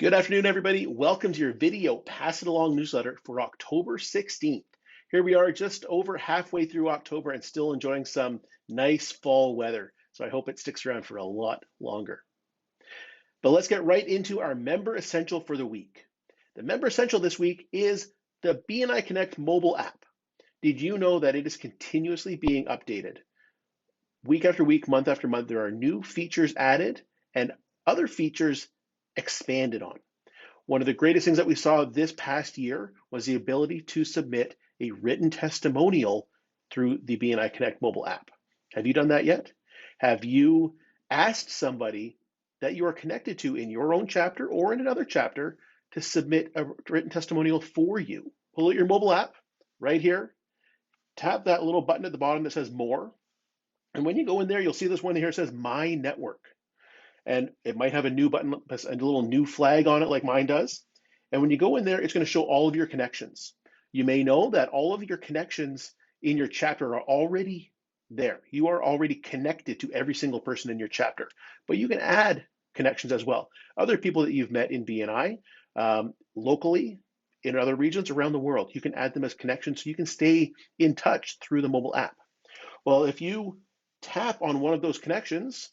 Good afternoon, everybody. Welcome to your video Pass It Along newsletter for October 16th. Here we are just over halfway through October and still enjoying some nice fall weather. So I hope it sticks around for a lot longer. But let's get right into our member essential for the week. The member essential this week is the BNI Connect mobile app. Did you know that it is continuously being updated? Week after week, month after month, there are new features added and other features expanded on. One of the greatest things that we saw this past year was the ability to submit a written testimonial through the BNI Connect mobile app. Have you done that yet? Have you asked somebody that you are connected to in your own chapter or in another chapter to submit a written testimonial for you? Pull out your mobile app right here, tap that little button at the bottom that says More, and when you go in there, you'll see this one here that says My Network. And it might have a new button, a little new flag on it like mine does. And when you go in there, it's going to show all of your connections. You may know that all of your connections in your chapter are already there. You are already connected to every single person in your chapter, but you can add connections as well. Other people that you've met in BNI, locally, in other regions around the world, you can add them as connections so you can stay in touch through the mobile app. Well, if you tap on one of those connections,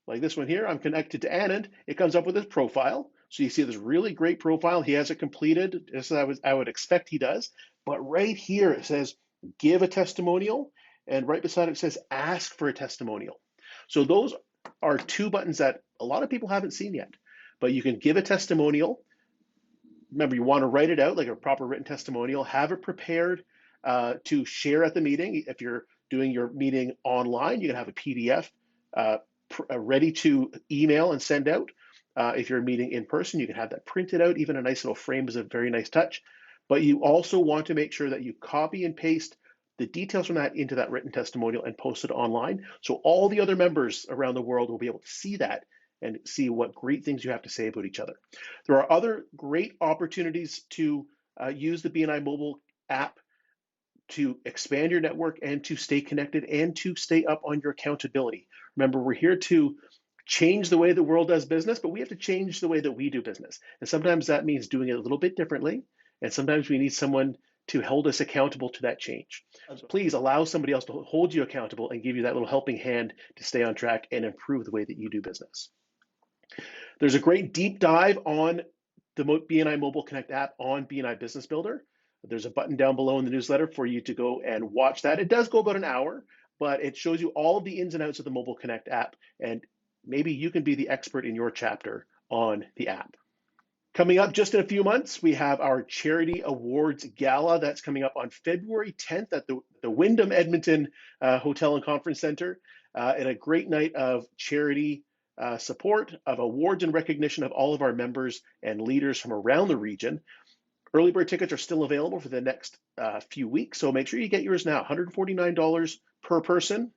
like this one here, I'm connected to Anand. It comes up with his profile. So you see this really great profile. He has it completed, just as I would expect he does. But right here it says, give a testimonial. And right beside it says, ask for a testimonial. So those are two buttons that a lot of people haven't seen yet. But you can give a testimonial. Remember, you want to write it out like a proper written testimonial. Have it prepared to share at the meeting. If you're doing your meeting online, you can have a PDF ready to email and send out. If you're meeting in person, you can have that printed out. Even a nice little frame is a very nice touch. But you also want to make sure that you copy and paste the details from that into that written testimonial and post it online. So all the other members around the world will be able to see that and see what great things you have to say about each other. There are other great opportunities to use the BNI mobile app to expand your network and to stay connected and to stay up on your accountability. Remember, we're here to change the way the world does business, but we have to change the way that we do business. And sometimes that means doing it a little bit differently. And sometimes we need someone to hold us accountable to that change. So please allow somebody else to hold you accountable and give you that little helping hand to stay on track and improve the way that you do business. There's a great deep dive on the BNI Mobile Connect app on BNI Business Builder. There's a button down below in the newsletter for you to go and watch that. It does go about an hour, but it shows you all of the ins and outs of the Mobile Connect app, and maybe you can be the expert in your chapter on the app. Coming up just in a few months, we have our Charity Awards Gala. That's coming up on February 10th at the Wyndham Edmonton Hotel and Conference Center, and a great night of charity support, of awards and recognition of all of our members and leaders from around the region. Early bird tickets are still available for the next few weeks, so make sure you get yours now, $149 per person,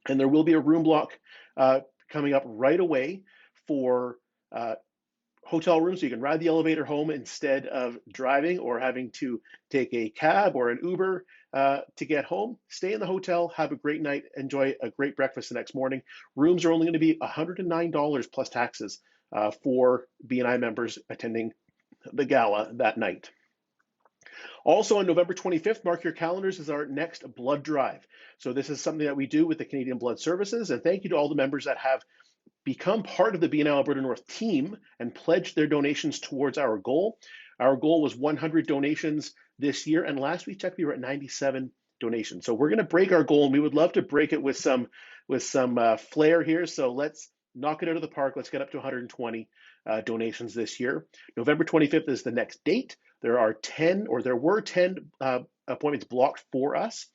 and there will be a room block coming up right away for hotel rooms, so you can ride the elevator home instead of driving or having to take a cab or an Uber to get home. Stay in the hotel, have a great night, enjoy a great breakfast the next morning. Rooms are only going to be $109 plus taxes for BNI members attending the gala that night. Also on November 25th, mark your calendars, is our next blood drive. So this is something that we do with the Canadian Blood Services, and thank you to all the members that have become part of the BNI Alberta North team and pledged their donations towards our goal. Our goal was 100 donations this year, and last we checked, we were at 97 donations. So we're going to break our goal, and we would love to break it with some flair here. So let's knock it out of the park. Let's get up to 120 donations this year. November 25th is the next date. There were 10 appointments blocked for us.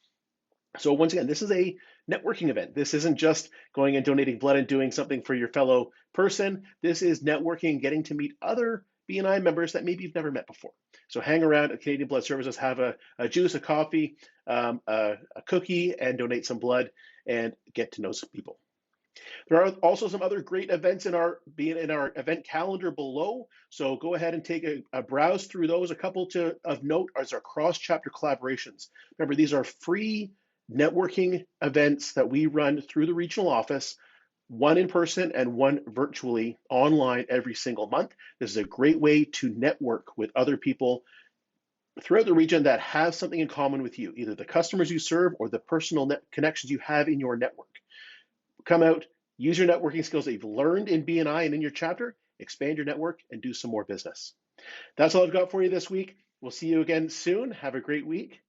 So once again, this is a networking event. This isn't just going and donating blood and doing something for your fellow person. This is networking, getting to meet other BNI members that maybe you've never met before. So hang around at Canadian Blood Services, have a juice, a coffee, a cookie, and donate some blood and get to know some people. There are also some other great events in our event calendar below. So go ahead and take a browse through those. A couple of note are our cross-chapter collaborations. Remember, these are free networking events that we run through the regional office one in person and one virtually online every single month. This is a great way to network with other people throughout the region that have something in common with you, either the customers you serve or the personal connections you have in your network. Come out, use your networking skills that you've learned in BNI and in your chapter, expand your network, and do some more business. That's all I've got for you this week. We'll see you again soon. Have a great week.